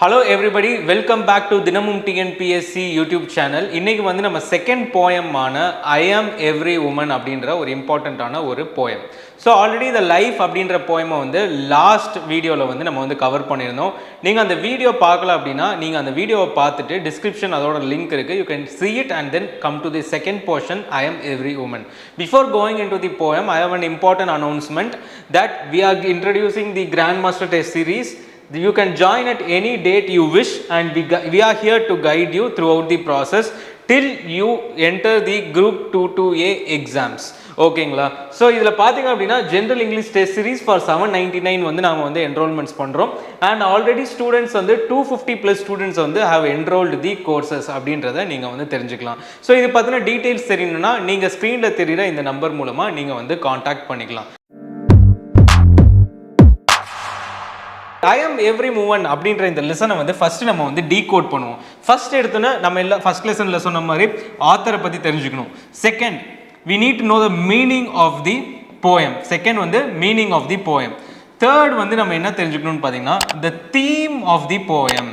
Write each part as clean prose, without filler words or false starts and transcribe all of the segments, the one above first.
Hello everybody, welcome back to Dinamum TNPSC YouTube channel. இன்னைக்கு வந்து நம்ம செகண்ட் போயம் ஆன I am every woman அப்படின்ற ஒரு இம்பார்ட்டன்ட்டான ஒரு போயம். ஸோ ஆல்ரெடி இந்த லைஃப் அப்படின்ற போயமை வந்து லாஸ்ட் வீடியோவில் வந்து நம்ம வந்து கவர் பண்ணியிருந்தோம். நீங்கள் அந்த வீடியோ பார்க்கல அப்படின்னா நீங்கள் அந்த வீடியோவை பார்த்துட்டு டிஸ்கிரிப்ஷன் அதோட லிங்க் இருக்குது. You can see it and then come to the second portion I am every woman. Before going into the poem, I have an important announcement that we are introducing the Grandmaster Test series. You can join at any date you wish and we are here to guide you throughout the process till you enter the group 2A exams. ஓகேங்களா? So இதில் பார்த்தீங்க அப்படின்னா general English test series for 799 வந்து நாங்கள் வந்து enrolments பண்ணுறோம். And already students வந்து 250+ students வந்து ஹவ் என்ரோல்டு தி கோர்சஸ் அப்படின்றத நீங்கள் வந்து தெரிஞ்சுக்கலாம். ஸோ இது பற்றின டீட்டெயில்ஸ் தெரியணும்னா நீங்கள் ஸ்க்ரீனில் தெரிகிற இந்த நம்பர் மூலமாக நீங்கள் வந்து காண்டாக்ட் பண்ணிக்கலாம். I am every woman அப்படின்ற இந்த லெசனை வந்து ஃபர்ஸ்ட் நம்ம வந்து டீகோட் பண்ணுவோம். ஃபர்ஸ்ட் எடுத்தோன்னா நம்ம எல்லாம் ஃபர்ஸ்ட் லெசன்ல சொன்ன மாதிரி ஆத்தரை பற்றி தெரிஞ்சுக்கணும். Second we need to know the meaning of the poem. Second வந்து meaning of the poem. Third வந்து நம்ம என்ன தெரிஞ்சுக்கணும்னு பார்த்தீங்கன்னா the theme of the poem.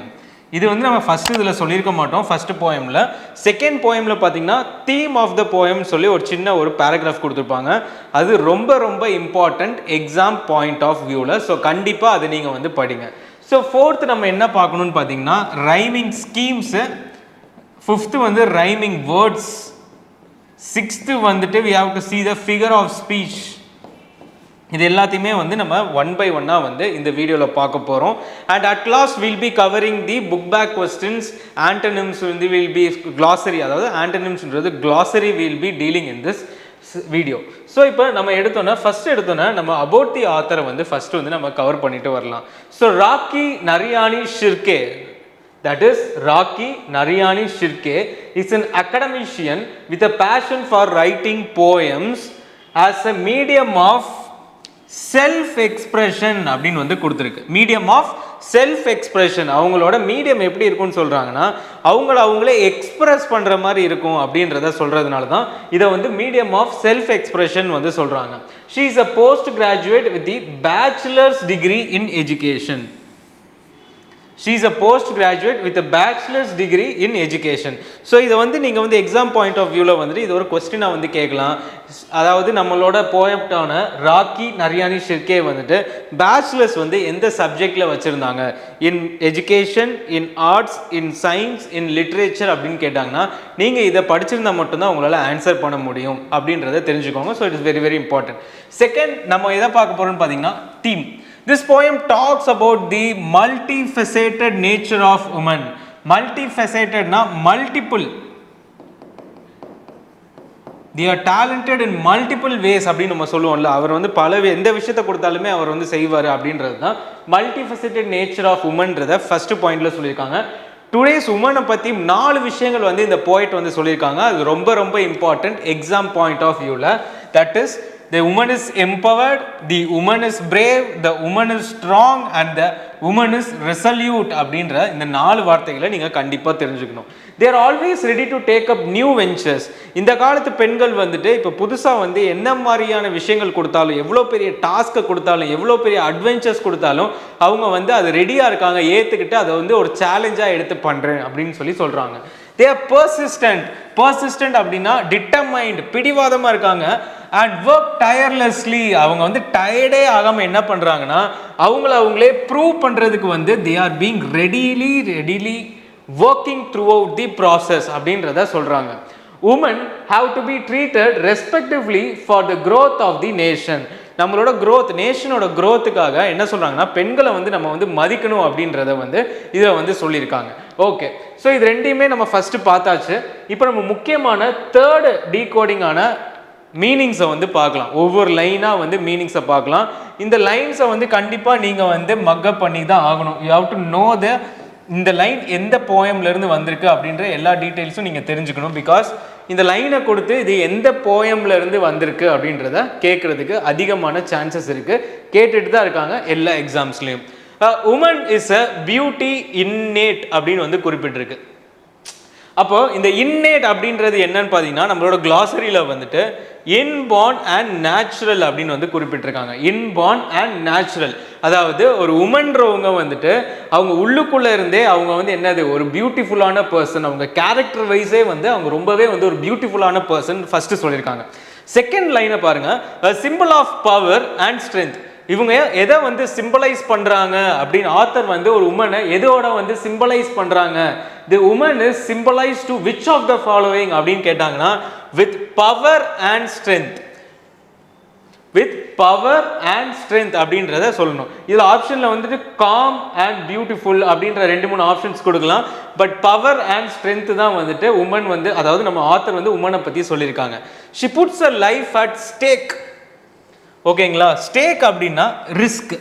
இது வந்து நம்ம ஃபர்ஸ்ட் இதில் சொல்லியிருக்க மாட்டோம் ஃபர்ஸ்ட் போயமில். செகண்ட் போயமில் பார்த்தீங்கன்னா தீம் ஆஃப் த போயம் சொல்லி ஒரு சின்ன ஒரு பேராகிராஃப் கொடுத்துருப்பாங்க. அது ரொம்ப ரொம்ப இம்பார்ட்டண்ட் எக்ஸாம் பாயிண்ட் ஆஃப் வியூவில். ஸோ கண்டிப்பாக அது நீங்கள் வந்து படிங்க. ஸோ ஃபோர்த் நம்ம என்ன பார்க்கணுன்னு பார்த்தீங்கன்னா ரைமிங் ஸ்கீம்ஸு, ஃபிஃப்த்து வந்து ரைமிங் வேர்ட்ஸ், சிக்ஸ்த்து வந்துட்டு we have to see the figure of speech. இது எல்லாத்தையுமே வந்து நம்ம ஒன் பை ஒன்னாக வந்து இந்த வீடியோவில் பார்க்க போகிறோம். And at last will be covering the book back questions, antonyms வந்து வில் பி க்ளாசரி, அதாவது ஆண்டனிம்ஸ்ன்றது glossary will be dealing in this video. So இப்போ நம்ம ஃபர்ஸ்ட் எடுத்தோன்னா நம்ம அபவுட் தி ஆத்தரை வந்து ஃபர்ஸ்ட் வந்து நம்ம கவர் பண்ணிட்டு வரலாம். So Rocky Nariani Shirke, that is Rocky Narayani Shirke is an academician with a passion for writing poems as a medium of self expression அப்படின்னு வந்து கொடுத்துருக்கு. Medium of self expression. அவங்களோட மீடியம் எப்படி இருக்கும்னு சொல்கிறாங்கன்னா அவங்களே எக்ஸ்பிரஸ் பண்ணுற மாதிரி இருக்கும் அப்படின்றத சொல்கிறதுனால தான் இதை வந்து மீடியம் ஆஃப் செல்ஃப் எக்ஸ்பிரஷன் வந்து சொல்கிறாங்க. She is a post graduate with the bachelors degree in education. She is a postgraduate with a bachelor's degree in education. So இதை வந்து நீங்கள் வந்து எக்ஸாம் பாயிண்ட் ஆஃப் வியூவில் வந்துட்டு இது ஒரு கொஸ்டினாக வந்து கேட்கலாம். அதாவது நம்மளோட போயம்டான ராக்கி நரியானி ஷிர்கே வந்துட்டு பேச்சுலர்ஸ் வந்து எந்த சப்ஜெக்டில் வச்சுருந்தாங்க, in education, in arts, in science, in literature அப்படின்னு கேட்டாங்கன்னா நீங்கள் இதை படிச்சிருந்தால் மட்டும்தான் உங்களால் ஆன்சர் பண்ண முடியும் அப்படின்றத தெரிஞ்சுக்கோங்க. So it is very very important. Second நம்ம எதை பார்க்க போகிறோம்னு பார்த்தீங்கன்னா theme. This poem talks about the multifaceted nature of woman. Multifaceted na multiple. They are talented in multiple ways அப்படின்னு நம்ம சொல்லுவோம்ல. அவர் வந்து எந்த விஷயத்தை கொடுத்தாலுமே அவர் வந்து செய்வார் அப்படின்றது தான் மல்டிஃபெசேட்டட் நேச்சர் ஆஃப் உமன்றதை ஃபர்ஸ்ட் பாயிண்ட்ல சொல்லியிருக்காங்க. டுடேஸ் உமனை பற்றி 4 விஷயங்கள் வந்து இந்த போய்ட் வந்து சொல்லியிருக்காங்க. அது ரொம்ப ரொம்ப இம்பார்ட்டன்ட் எக்ஸாம் பாயிண்ட் ஆஃப் வியூவில். That is the woman is empowered, the woman is brave, the woman is strong and the woman is resolute அப்படின்ற இந்த 4 வார்த்தைகளை நீங்கள் கண்டிப்பாக தெரிஞ்சுக்கணும். they are always ready to take up new ventures. இந்த காலத்து பெண்கள் வந்துட்டு இப்போ புதுசாக வந்து என்ன மாதிரியான விஷயங்கள் கொடுத்தாலும், எவ்வளோ பெரிய டாஸ்க்கை கொடுத்தாலும், எவ்வளோ பெரிய அட்வென்ச்சர்ஸ் கொடுத்தாலும் அவங்க வந்து அது ரெடியாக இருக்காங்க, ஏற்றுக்கிட்டு அதை வந்து ஒரு சேலஞ்சாக எடுத்து பண்ணுறேன் அப்படின்னு சொல்கிறாங்க. they are persistent அப்படின்னா determined, பிடிவாதமாக இருக்காங்க. and work tirelessly, அவங்க வந்து டயர்டே ஆகாமல் என்ன பண்ணுறாங்கன்னா அவங்களே ப்ரூவ் பண்ணுறதுக்கு வந்து they are being readily working throughout the process அப்படின்றத சொல்கிறாங்க. women have to be treated respectively for the growth of the nation. நம்மளோட growth, நேஷனோட growthக்காக என்ன சொல்கிறாங்கன்னா பெண்களை வந்து நம்ம வந்து மதிக்கணும் அப்படின்றத வந்து இதை வந்து சொல்லியிருக்காங்க. ஓகே, ஸோ இது ரெண்டையுமே நம்ம ஃபர்ஸ்ட் பார்த்தாச்சு. இப்போ நம்ம முக்கியமான தேர்ட் டீகோடிங்கான மீனிங்ஸை வந்து பார்க்கலாம். ஒவ்வொரு லைனாக வந்து மீனிங்ஸை பார்க்கலாம். இந்த லைன்ஸை வந்து கண்டிப்பாக நீங்கள் வந்து மக்கப் பண்ணி தான் ஆகணும். யூ ஹவ் டு நோ இந்த லைன் எந்த போயம்லேருந்து வந்திருக்கு அப்படின்ற எல்லா டீட்டெயில்ஸும் நீங்கள் தெரிஞ்சுக்கணும். பிகாஸ் இந்த லைனை கொடுத்து இது எந்த போயம்லேருந்து வந்திருக்கு அப்படின்றத கேட்குறதுக்கு அதிகமான சான்சஸ் இருக்குது. கேட்டுட்டு தான் இருக்காங்க எல்லா எக்ஸாம்ஸ்லேயும். Woman is a beauty innate அப்படின்னு வந்து குறிப்பிட்டிருக்கு. அப்போ இந்த இன்னேட் அப்படின்றது என்னன்னு பார்த்தீங்கன்னா நம்மளோட கிளாசரியில் வந்துட்டு இன்பார்ன் அண்ட் நேச்சுரல் அப்படின்னு வந்து குறிப்பிட்டிருக்காங்க. இன்பார்ன் அண்ட் நேச்சுரல், அதாவது ஒரு உமன்றவங்க வந்துட்டு அவங்க உள்ளுக்குள்ள இருந்தே அவங்க வந்து என்னது ஒரு பியூட்டிஃபுல்லான பர்சன், அவங்க கேரக்டர் வைஸே வந்து அவங்க ரொம்பவே வந்து ஒரு பியூட்டிஃபுல்லான பர்சன் ஃபர்ஸ்ட் சொல்லியிருக்காங்க. செகண்ட் லைனை பாருங்க, symbol of power and strength. இவங்க எதை வந்து சிம்பலைஸ் பண்றாங்க அப்படின்னு ஆத்தர் வந்து ஒரு உமனை எதோட வந்து சிம்பலைஸ் பண்றாங்க, the woman is symbolise to which of the following அப்படின்னு கேட்டாங்கன்னா with power and strength. With power and strength அப்படின்றத சொல்லணும். இதில் ஆப்ஷனில் வந்துட்டு காம் அண்ட் பியூட்டிஃபுல் அப்படின்ற 2-3 ஆப்ஷன்ஸ் கொடுக்கலாம். பட் பவர் அண்ட் ஸ்ட்ரென்த் தான் வந்துட்டு உமன் வந்து, அதாவது நம்ம ஆத்தர் வந்து உமனை பற்றி சொல்லியிருக்காங்க. She puts a life at stake. ஓகேங்களா, ஸ்டேக் அப்படின்னா ரிஸ்க்.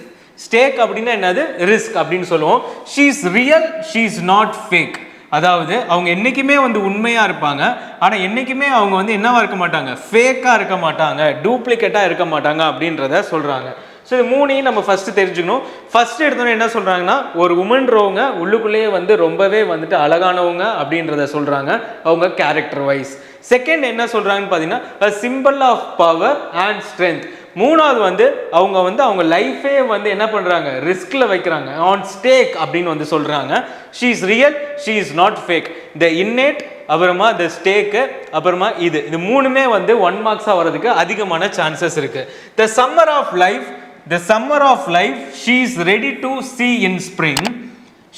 ஸ்டேக் அப்படின்னா என்னது, ரிஸ்க் அப்படின்னு சொல்லுவோம். She is real, she is not fake. அதாவது அவங்க என்றைக்குமே வந்து உண்மையாக இருப்பாங்க, ஆனால் என்றைக்குமே அவங்க வந்து என்னவா இருக்க மாட்டாங்க, ஃபேக்காக இருக்க மாட்டாங்க, டூப்ளிகேட்டாக இருக்க மாட்டாங்க அப்படின்றத சொல்கிறாங்க. ஸோ இது மூணையும் நம்ம ஃபஸ்ட்டு தெரிஞ்சுக்கணும். ஃபஸ்ட்டு எடுத்தோன்னே என்ன சொல்கிறாங்கன்னா ஒரு உமன்றவங்க உள்ளுக்குள்ளேயே வந்து ரொம்பவே வந்துட்டு அழகானவங்க அப்படின்றத சொல்கிறாங்க அவங்க கேரக்டர் வைஸ். செகண்ட் என்ன சொல்கிறாங்கன்னு பார்த்தீங்கன்னா symbol of power and strength. மூணாவது வந்து அவங்க லைஃபே வந்து என்ன பண்ணுறாங்க, ரிஸ்கில் வைக்கிறாங்க, ஆன் ஸ்டேக் அப்படின்னு வந்து சொல்கிறாங்க. She is real, she is not fake. The inherit, அப்புறமா த ஸ்டேக்கு, அப்புறமா இது மூணுமே வந்து 1 மார்க்ஸாக வர்றதுக்கு அதிகமான சான்சஸ் இருக்குது. The summer of life, the summer of life, she is ready to see in spring.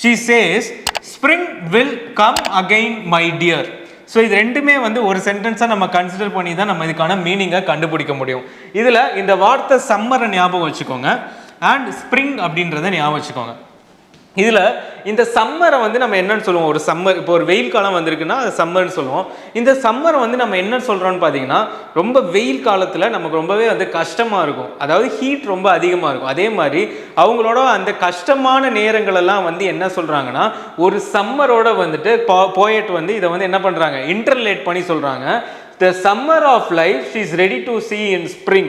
She says spring will come again my dear. So இது ரெண்டுமே வந்து ஒரு சென்டென்ஸாக நம்ம கன்சிடர் பண்ணி தான் நம்ம இதுக்கான மீனிங்கை கண்டுபிடிக்க முடியும். இதில் இந்த வார்த்தை சம்மரை ஞாபகம் வச்சுக்கோங்க அண்ட் ஸ்ப்ரிங் அப்படின்றத ஞாபகம் வச்சுக்கோங்க. இதில் இந்த சம்மரை வந்து நம்ம என்னன்னு சொல்லுவோம், ஒரு சம்மர், இப்போ ஒரு வெயில் காலம் வந்திருக்குன்னா அது சம்மர்னு சொல்லுவோம். இந்த சம்மரை வந்து நம்ம என்ன சொல்கிறோம்னு பார்த்தீங்கன்னா ரொம்ப வெயில் காலத்தில் நமக்கு ரொம்பவே வந்து கஷ்டமாக இருக்கும், அதாவது ஹீட் ரொம்ப அதிகமாக இருக்கும். அதே மாதிரி அவங்களோட அந்த கஷ்டமான நேரங்களெல்லாம் வந்து என்ன சொல்கிறாங்கன்னா ஒரு சம்மரோட வந்துட்டு போயட் வந்து இதை வந்து என்ன பண்ணுறாங்க, இன்டர்லேட் பண்ணி சொல்கிறாங்க. The summer of life, she is ready to see in spring.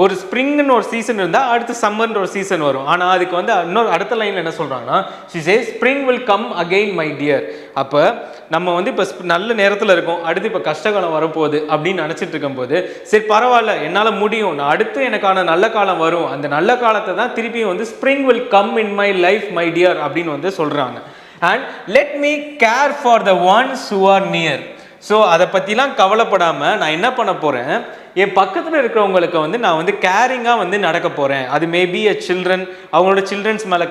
ஒரு ஸ்ப்ரிங்னு ஒரு சீசன் இருந்தால் அடுத்து சம்மர்ன்ற ஒரு சீசன் வரும். ஆனால் அதுக்கு வந்து இன்னொரு அடுத்த லைனில் என்ன சொல்கிறாங்கன்னா she says spring will come again my dear. அப்போ நம்ம வந்து இப்போ நல்ல நேரத்தில் இருக்கோம், அடுத்து இப்போ கஷ்டகாலம் வரப்போகுது அப்படின்னு நினச்சிட்டு இருக்கும்போது சரி பரவாயில்ல என்னால் முடியும், நான் அடுத்து எனக்கான நல்ல காலம் வரும், அந்த நல்ல காலத்தை தான் திருப்பியும் வந்து spring will come in my life my dear அப்படின்னு வந்து சொல்கிறாங்க. and let me care for the ones who are near. So அதை பற்றிலாம் கவலைப்படாமல் நான் என்ன பண்ண போகிறேன், என் பக்கத்தில் இருக்கிறவங்களுக்கு வந்து நான் வந்து கேரிங்காக வந்து நடக்க போகிறேன். அது மேபி சில்ட்ரன், அவங்களோட சில்ட்ரன்ஸ் மேலே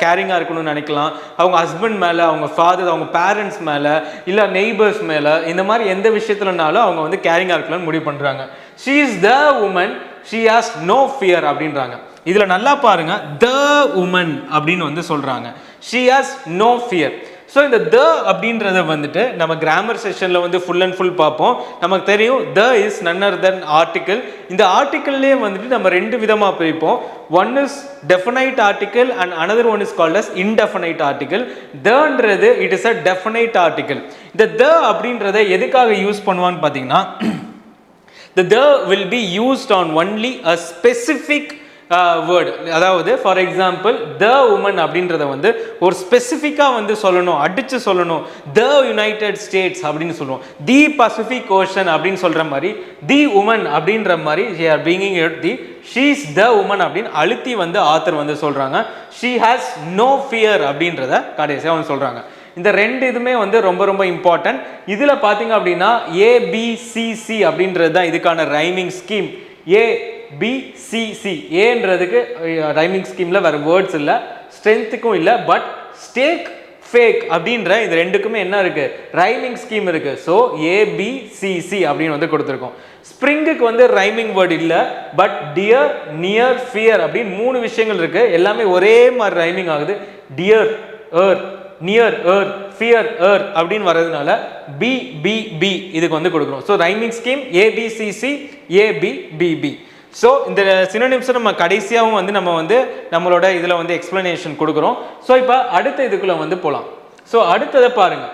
கேரிங்காக இருக்கணும்னு நினைக்கலாம், அவங்க ஹஸ்பண்ட் மேலே, அவங்க ஃபாதர், அவங்க பேரண்ட்ஸ் மேலே, இல்லை நெய்பர்ஸ் மேலே, இந்த மாதிரி எந்த விஷயத்துலனாலும் அவங்க வந்து கேரிங்காக இருக்கலாம்னு முடிவு பண்ணுறாங்க. She is the woman, she has no fear அப்படின்றாங்க. இதில் நல்லா பாருங்க, த உமன் அப்படின்னு வந்து சொல்கிறாங்க, she has no fear. So இந்த த அப்படின்றத வந்துட்டு நம்ம கிராமர் செஷனில் வந்து ஃபுல் அண்ட் ஃபுல் பார்ப்போம். நமக்கு தெரியும் the is none other than article. இந்த ஆர்டிக்கல்லே வந்துட்டு நம்ம 2 விதமாக பிரிப்போம். One is definite article and another one is called as indefinite article. தன்றது it is a definite article. இந்த த அப்படின்றத எதுக்காக யூஸ் பண்ணுவான்னு பார்த்தீங்கன்னா the will be used on only a specific word. அதாவது ஃபார் எக்ஸாம்பிள் த உமன் அப்படின்றத வந்து ஒரு ஸ்பெசிஃபிக்காக வந்து சொல்லணும், அடித்து சொல்லணும். த யுனைடெட் ஸ்டேட்ஸ் அப்படின்னு சொல்லுவோம், தி பசிபிக் ஓஷன் அப்படின்னு சொல்கிற மாதிரி தி உமன் அப்படின்ற மாதிரி ஷீ இஸ் த உமன் அப்படின்னு அழுத்தி வந்து ஆத்தர் வந்து சொல்கிறாங்க. ஷீ ஹாஸ் நோ ஃபியர் அப்படின்றத கடைசியாக வந்து சொல்கிறாங்க. இந்த 2 இதுமே வந்து ரொம்ப ரொம்ப இம்பார்ட்டன்ட். இதில் பார்த்தீங்க அப்படின்னா ஏபிசிசி அப்படின்றது தான் இதுக்கான ரைமிங் ஸ்கீம். ஏபிசிசி, ஏன்றதுக்கு ரைமிங் ஸ்கீமில் வேறு வேர்ட்ஸ் இல்லை, ஸ்ட்ரென்த்துக்கும் இல்லை, பட் ஸ்டேக், ஃபேக் அப்படின்ற இது 2க்குமே என்ன இருக்குது, ரைமிங் ஸ்கீம் இருக்குது. ஸோ ஏபிசிசி அப்படின்னு வந்து கொடுத்துருக்கோம். ஸ்ப்ரிங்குக்கு வந்து ரைமிங் வேர்டு இல்லை, பட் டியர், நியர், ஃபியர் அப்படின்னு 3 விஷயங்கள் இருக்குது. எல்லாமே ஒரே மாதிரி ரைமிங் ஆகுது. Dear, er, near, er, fear, er அப்படின்னு வர்றதுனால பி பி பி இதுக்கு வந்து கொடுக்குறோம். So rhyming scheme ABCC, ABBB. So இந்த சினோனிம்ஸை நம்ம கடைசியாகவும் வந்து நம்ம வந்து நம்மளோட இதில் வந்து எக்ஸ்பிளனேஷன் கொடுக்குறோம். ஸோ இப்போ அடுத்த இதுக்குள்ளே வந்து போகலாம். ஸோ அடுத்ததை பாருங்க,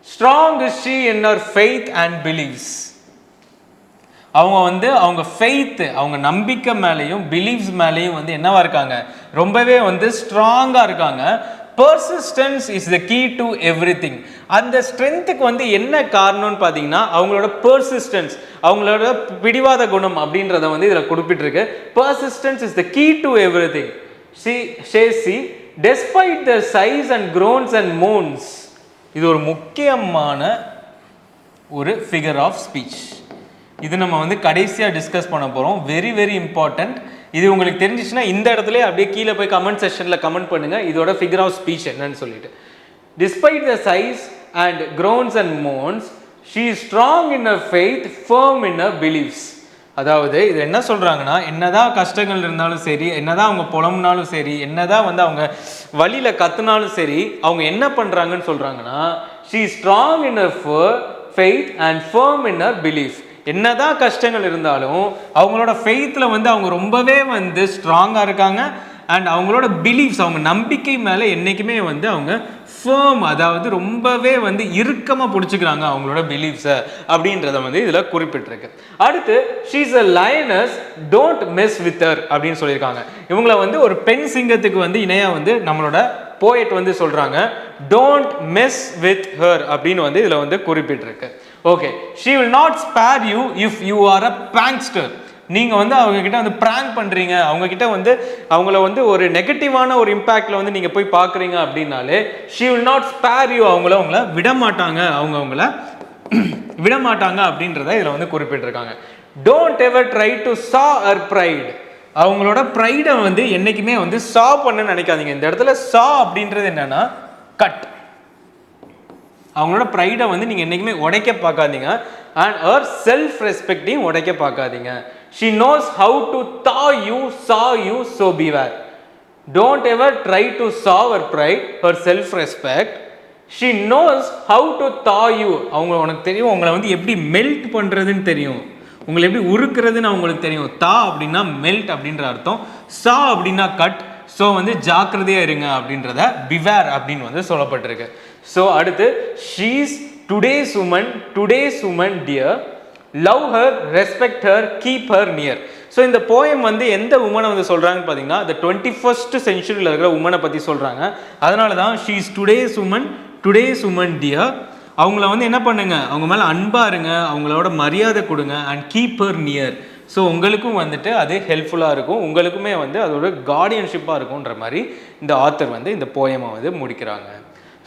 strong is she in her faith and believes. அவங்க வந்து அவங்க ஃபெய்த்து, அவங்க நம்பிக்கை மேலேயும் பிலீவ்ஸ் மேலேயும் வந்து என்னவா இருக்காங்க, ரொம்பவே வந்து ஸ்ட்ராங்காக இருக்காங்க. persistence is the key to everything. அந்த ஸ்ட்ரென்த்துக்கு வந்து என்ன காரணம்னு பார்த்தீங்கன்னா அவங்களோட persistence, அவங்களோட பிடிவாத குணம் அப்படின்றத வந்து இதில் குறிப்பிட்டிருக்கு. Persistence is the key to everything. See, despite their size and groans and moans, இது ஒரு முக்கியமான ஒரு ஃபிகர் ஆஃப் ஸ்பீச். இது நம்ம வந்து கடைசியாக டிஸ்கஸ் பண்ண போகிறோம். Very very important. இது உங்களுக்கு தெரிஞ்சிச்சுன்னா இந்த இடத்துல அப்படியே கீழே போய் கமெண்ட் செக்ஷனில் கமெண்ட் பண்ணுங்கள் இதோட ஃபிகர் ஆஃப் ஸ்பீச் என்னன்னு சொல்லிட்டு. Despite the size and groans and moans, she is strong in her faith, firm in her beliefs. அதாவது இது என்ன சொல்கிறாங்கன்னா, என்னதான் கஷ்டங்கள் இருந்தாலும் சரி, என்னதான் அவங்க புலம்புனாலும் சரி, என்னதான் வந்து அவங்க வழியில் கத்துனாலும் சரி, அவங்க என்ன பண்ணுறாங்கன்னு சொல்கிறாங்கன்னா, she is strong in her faith and firm in her belief. என்னதான் கஷ்டங்கள் இருந்தாலும் அவங்களோட ஃபெய்த்தில் வந்து அவங்க ரொம்பவே வந்து ஸ்ட்ராங்காக இருக்காங்க. அண்ட் அவங்களோட பிலீஃப்ஸ், அவங்க நம்பிக்கை மேலே என்றைக்குமே வந்து அவங்க ஃபேர்ம், அதாவது ரொம்பவே வந்து இறுக்கமாக பிடிச்சிக்கிறாங்க அவங்களோட பிலீஃப்ஸை அப்படின்றத வந்து இதில் குறிப்பிட்டிருக்கு. அடுத்து she is a lioness, don't mess with her அப்படின்னு சொல்லியிருக்காங்க. இவங்களை வந்து ஒரு பெண் சிங்கத்துக்கு வந்து இணையாக வந்து நம்மளோட போயட் வந்து சொல்கிறாங்க, டோன்ட் மெஸ் வித் ஹர் அப்படின்னு வந்து இதில் வந்து குறிப்பிட்டிருக்கு. Okay, she will not spare you if you are a prankster. நீங்கள் வந்து அவங்கக்கிட்ட வந்து ப்ராங்க் பண்ணுறீங்க, அவங்கக்கிட்ட வந்து அவங்கள வந்து ஒரு நெகட்டிவான ஒரு இம்பேக்டில் வந்து நீங்கள் போய் பார்க்குறீங்க அப்படின்னாலே she will not spare you, அவங்கள விடமாட்டாங்க, அவங்கள விடமாட்டாங்க அப்படின்றத இதில் வந்து குறிப்பிட்டிருக்காங்க. Don't ever try to saw her pride. அவங்களோட ப்ரைடை வந்து என்றைக்குமே வந்து சா பண்ண நினைக்காதீங்க. இந்த இடத்துல சா அப்படின்றது என்னன்னா கட். அவங்களோட ப்ரைடை வந்து நீங்கள் என்றைக்குமே உடைக்க பார்க்காதீங்க. அண்ட் ஹர் செல்ஃப் ரெஸ்பெக்டையும் உடைக்க பார்க்காதீங்க. She knows how to saw you so beware. Don't ever try to saw her pride, her self respect. She knows how to thaw you. உனக்கு தெரியும் உங்களை வந்து எப்படி மெல்ட் பண்ணுறதுன்னு தெரியும், உங்களை எப்படி உருக்குறதுன்னு அவங்களுக்கு தெரியும். தா அப்படின்னா மெல்ட் அப்படின்ற அர்த்தம், சா அப்படின்னா கட். ஸோ வந்து ஜாக்கிரதையாக இருங்க அப்படின்றத பிவேர் அப்படின்னு வந்து சொல்லப்பட்டிருக்கு. ஸோ அடுத்து she's today's woman dear, love her, respect her, keep her near. So இந்த போயம் வந்து எந்த உமனை வந்து சொல்கிறாங்கன்னு பார்த்தீங்கன்னா இந்த 21st சென்ச்சுரியில் இருக்கிற உமனை பற்றி சொல்கிறாங்க. அதனால தான் ஷீஸ் டுடேஸ் உமன் டியர். அவங்கள வந்து என்ன பண்ணுங்க, அவங்க மேலே அன்பாக இருங்க, அவங்களோட மரியாதை கொடுங்க. And keep her near. So உங்களுக்கும் வந்துட்டு அது ஹெல்ப்ஃபுல்லாக இருக்கும், உங்களுக்குமே வந்து அதோட கார்டியன்ஷிப்பாக இருக்கும்ன்ற மாதிரி இந்த ஆத்தர் வந்து இந்த போயமை வந்து முடிக்கிறாங்க.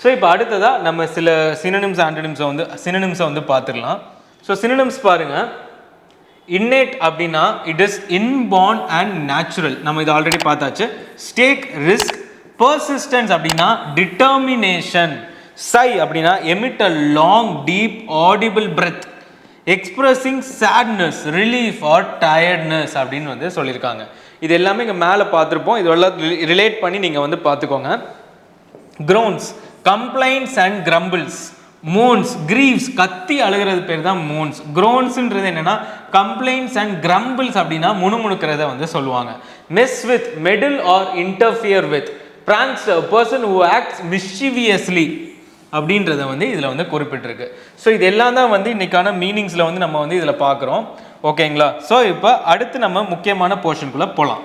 ஸோ இப்போ அடுத்ததாக நம்ம சில சினோனிம்ஸை வந்து பார்த்துடலாம். ஸோ சினோனிம்ஸ் பாருங்கள். இன்னேட் அப்படின்னா it is inborn and natural, நம்ம இது ஆல்ரெடி பார்த்தாச்சு. Stake, risk. பர்சிஸ்டன்ஸ் அப்படின்னா டிட்டர்மினேஷன். சை அப்படின்னா emit a long deep audible breath, expressing sadness, relief or tiredness அப்படின்னு வந்து சொல்லியிருக்காங்க. இது எல்லாமே இங்கே மேலே பார்த்துருப்போம், இதெல்லாம் ரிலேட் பண்ணி நீங்கள் வந்து பார்த்துக்கோங்க. Groans, complaints and grumbles. Moans, grieves, கத்தி அழுகிறது பேர் தான் மோன்ஸ். க்ரோன்ஸ்ன்றது என்னன்னா கம்ப்ளைண்ட்ஸ் அண்ட் கிரம்பிள்ஸ் அப்படின்னா முணுமுணுக்கிறத வந்து சொல்லுவாங்க. Mess with, meddle or interfere with. Prankster, person who acts mischievously அப்படின்றத வந்து இதில் வந்து குறிப்பிட்டிருக்கு. ஸோ இது எல்லாம் தான் வந்து இன்னைக்கான மீனிங்ஸில் வந்து நம்ம வந்து இதில் பார்க்குறோம். ஓகேங்களா? ஸோ இப்போ அடுத்து நம்ம முக்கியமான போர்ஷனுக்குள்ளே போகலாம்.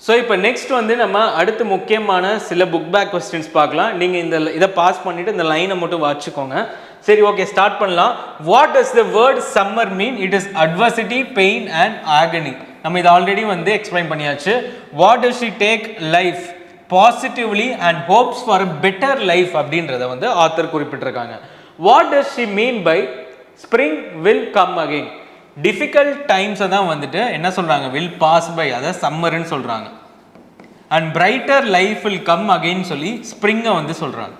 ஸோ இப்போ நெக்ஸ்ட் வந்து நம்ம அடுத்து முக்கியமான சில புக் பேக் கொஸ்டின்ஸ் பார்க்கலாம். நீங்கள் இதை பாஸ் பண்ணிவிட்டு இந்த லைனை மட்டும் வாட்சிக்கோங்க. சரி, ஓகே, ஸ்டார்ட் பண்ணலாம். What does the word summer mean? It is adversity, pain and agony. நம்ம இதை ஆல்ரெடி வந்து எக்ஸ்பிளைன் பண்ணியாச்சு. What does she take life positively and hopes for a better life அப்படின்றத வந்து ஆத்தர் குறிப்பிட்டிருக்காங்க. What does she mean by spring will come again? Difficult டைம்ஸை தான் வந்துட்டு என்ன சொல்கிறாங்க, வில் பாஸ் பை, அதை சம்மர்ன்னு சொல்கிறாங்க. And brighter life will come again சொல்லி ஸ்ப்ரிங்கை வந்து சொல்கிறாங்க.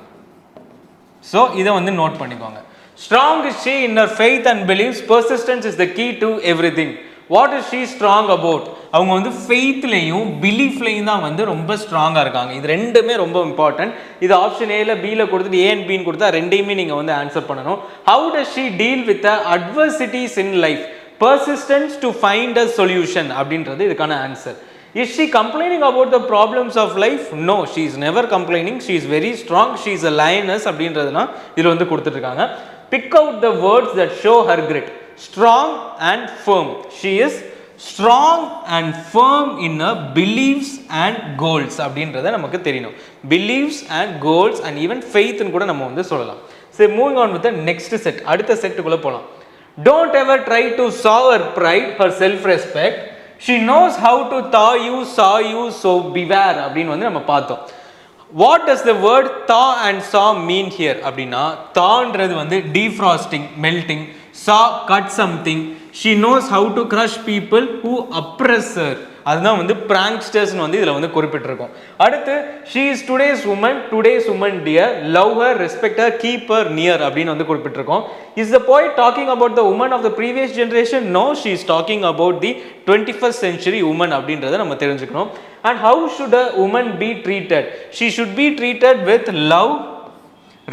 ஸோ இதை வந்து நோட் பண்ணிக்கோங்க. Strong is she in her faith and believes, persistence is the key to everything. What is she strong about? அவங்க வந்து ஃபெய்த்லையும் பிலீஃப்லையும் தான் வந்து ரொம்ப ஸ்ட்ராங்காக இருக்காங்க. இது ரெண்டுமே ரொம்ப இம்பார்ட்டன்ட். இது ஆப்ஷன் ஏல பியில் கொடுத்துட்டு ஏ அண்ட் பின்னு கொடுத்தா ரெண்டையுமே நீங்கள் வந்து ஆன்சர் பண்ணணும். How does she deal with adversities in life? Persistence to find a solution அப்படின்றது இதுக்கான answer. Is she complaining about the problems of life? No, she is never complaining. She is very strong. She is a lioness அப்படின்றதுனா இதில் வந்து கொடுத்துட்ருக்காங்க. Pick out the words that show her grit. Strong and firm. She is strong and firm in a beliefs and goals அப்படின்றத நமக்கு தெரியணும். Beliefs and goals and even ஃபெய்த்னு கூட நம்ம வந்து சொல்லலாம். சரி, moving on with the next set. அடுத்த செட்டுக்குள்ள போகலாம். Don't ever try to saw her pride, her self-respect. She knows how to thaw you, saw you, so beware அப்படின்னு வந்து நம்ம பார்த்தோம். What does the word thaw and saw mean here அப்படின்னா, thawன்றது வந்து defrosting, melting, saw cut something. She knows how to crush people who oppress her. அதுதான் வந்து pranksters வந்து இதில் வந்து குறிப்பிட்டிருக்கோம். அடுத்து she is today's woman dear, love her, respect her, keep her near அப்படின்னு வந்து குறிப்பிட்டிருக்கோம். Is the poet talking about the woman of the previous generation? No, she is talking about the 21st century woman அப்படின்றத நம்ம தெரிஞ்சுக்கணும். And how should a woman be treated? She should be treated with love,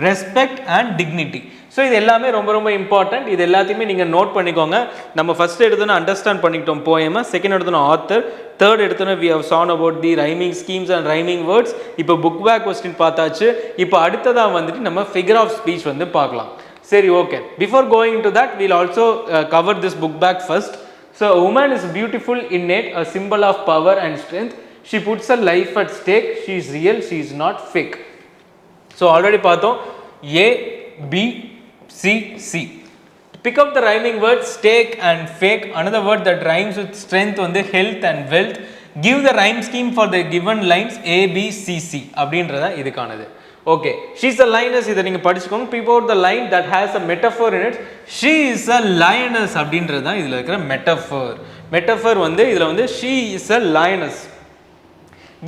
respect and dignity. So இது எல்லாமே ரொம்ப ரொம்ப important. இது எல்லாத்தையுமே நீங்கள் நோட் பண்ணிக்கோங்க. நம்ம ஃபர்ஸ்ட் எடுத்தோன்னா அண்டர்ஸ்டாண்ட் பண்ணிக்கிட்டோம் போயமை, செகண்ட் எடுத்தோன்னா ஆத்தர், தேர்ட் எடுத்தோன்னா we have seen about the rhyming schemes and rhyming words. இப்போ புக் பேக் கொஸ்டின் பார்த்தாச்சு. இப்போ அடுத்ததாக வந்துட்டு நம்ம ஃபிகர் ஆஃப் ஸ்பீச் வந்து பார்க்கலாம். சரி, okay. Before going to that will also cover this book back first. So woman is beautiful innate, a symbol of power and strength. She puts her life at stake. She is real, she is not fake. So already பார்த்தோம் A, B, C, C. Pick up the rhyming words stake and fake. Another word that rhymes with strength வந்து health and wealth. Give the rhyme scheme for the given lines A, B, C, C அப்படின்றதா இதுக்கானது. Okay, she is a lioness. இதை நீங்கள் படிச்சுக்கோங்க. Pick out the line that has a metaphor in it. She is a lioness அப்படின்றதா இதில் இருக்கிற metaphor. Metaphor வந்து இதில் வந்து she is a lioness.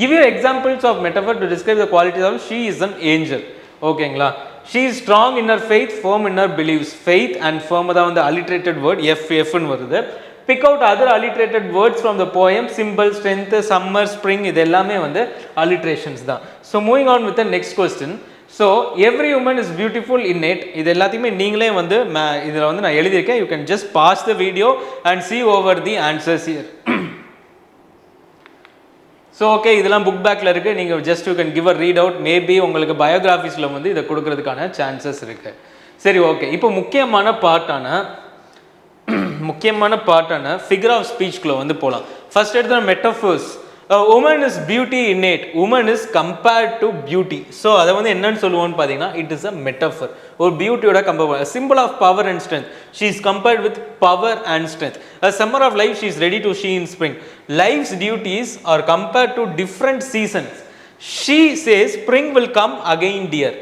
Give you examples of metaphor to describe the qualities of she is an angel. ஓகேங்களா? She is strong in her faith, firm in her beliefs. Faith and firm தான் வந்து alliterated word, F ன்னு வருது. Pick out other alliterated words from the poem. Symbol, strength, summer, spring, இது எல்லாமே வந்து alliterations தான். So moving on with the next question. So every woman is beautiful innate. இது எல்லாத்தையுமே நீங்களே வந்து இதில் வந்து நான் எழுதியிருக்கேன். You can just pause the video and see over the answers here. So okay, இதெல்லாம் புக் பேக்கில் இருக்குது. நீங்கள் just you can give a read out. Maybe உங்களுக்கு பயோகிராஃபிஸில் வந்து இதை கொடுக்கறதுக்கான சான்சஸ் இருக்குது. சரி, ஓகே. இப்போ முக்கியமான பார்ட்டான ஃபிகர் ஆஃப் ஸ்பீச்குள்ளே வந்து போகலாம். ஃபர்ஸ்ட் எடுத்த metaphors. Woman is beauty innate, woman is compared to beauty. So அதை வந்து என்னன்னு சொல்லுவோம்னு பார்த்தீங்கன்னா, இட் இஸ் அ மெட்டஃபர். ஒரு பியூட்டியோட compare, symbol of power and strength. She is compared with power and strength. A summer of life, she is ready to shine in spring. Life's duties are compared to different seasons. She says spring will come again dear.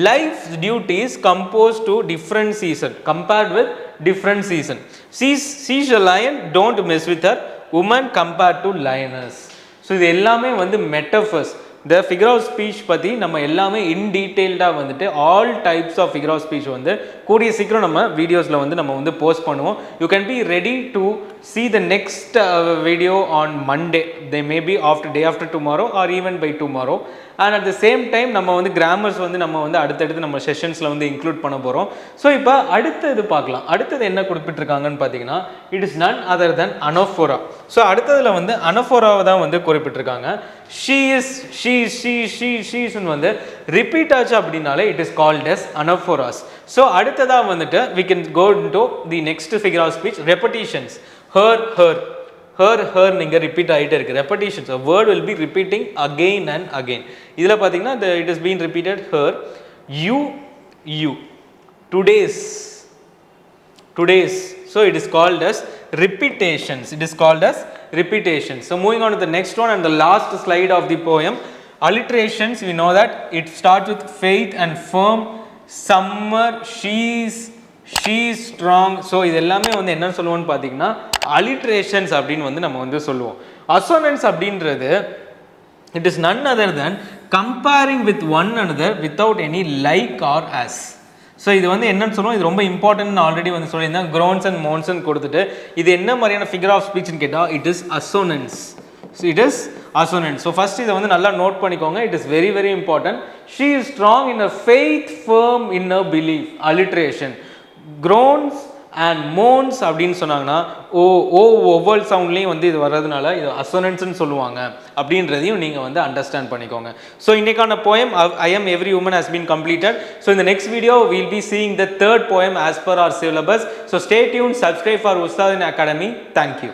Life's duties composed to different season, compared with different season. She's a lion, don't mess with her. Woman compared to lioness. So இது எல்லாமே வந்து metaphors. இந்த figure of speech பற்றி நம்ம எல்லாமே in டீட்டெயில்டாக வந்துட்டு all types of figure of speech வந்து கூடிய சீக்கிரம் நம்ம வீடியோஸில் வந்து நம்ம வந்து போஸ்ட் பண்ணுவோம். You can be ready to see the next video on Monday. They may be day after tomorrow or even by tomorrow. And at the same time நம்ம வந்து கிராமர்ஸ் வந்து நம்ம வந்து அடுத்தடுத்து நம்ம செஷன்ஸில் வந்து இன்க்ளூட் பண்ண போகிறோம். ஸோ இப்போ அடுத்தது பார்க்கலாம். அடுத்தது என்ன குறிப்பிட்டிருக்காங்கன்னு பார்த்தீங்கன்னா, it is none other than anaphora. So அடுத்ததில் வந்து அனோஃபோராவை தான் வந்து குறிப்பிட்டிருக்காங்க. ஷீஸ்ன்னு வந்து ரிப்பீட் ஆச்சு அப்படின்னாலே it is called as anaphoras. So அடுத்ததாக வந்துட்டு we can go into the next figure of speech, repetitions. her நீங்கள் ரிப்பீட் ஆகிட்டே இருக்குது. Repetitions, a word will be repeating again and again. இதில் பார்த்தீங்கன்னா it is being repeated her, you, today's. So it is called as repetitions. So moving on to the next one and the last slide of the poem, alliterations. We know that it starts with faith and firm, summer, she's strong. So இது எல்லாமே வந்து என்ன சொல்லுவோம்னு பார்த்தீங்கன்னா alliterations அப்படின்னு வந்து நம்ம வந்து சொல்லுவோம். assonance அப்படின்றது it is none other than comparing with one another without any like or as. So இது வந்து என்னன்னு சொல்லுவோம், இது ரொம்ப இம்பார்ட்டன்ட் ஆல்ரெடி வந்து சொல்லியிருந்தேன். groans and moans கொடுத்துட்டு இது என்ன மாதிரியான ஃபிகர் ஆஃப் ஸ்பீச்னு கேட்டால் it is assonance. So first இதை வந்து நல்லா நோட் பண்ணிக்கோங்க. It is very very important. she is strong in her faith, firm in her belief. alliteration. groans and moans அப்படின்னு சொன்னாங்கன்னா ஒவ்வொரு சவுண்ட்லேயும் வந்து இது வர்றதுனால இது அசோனன்ஸ்னு சொல்லுவாங்க அப்படின்றதையும் நீங்கள் வந்து அண்டர்ஸ்டாண்ட் பண்ணிக்கோங்க. ஸோ இன்னைக்கான poem I am every woman has been completed. So in the next video we will be seeing the third poem as per our syllabus. So stay tuned, subscribe for Ustadin Academy. Thank you.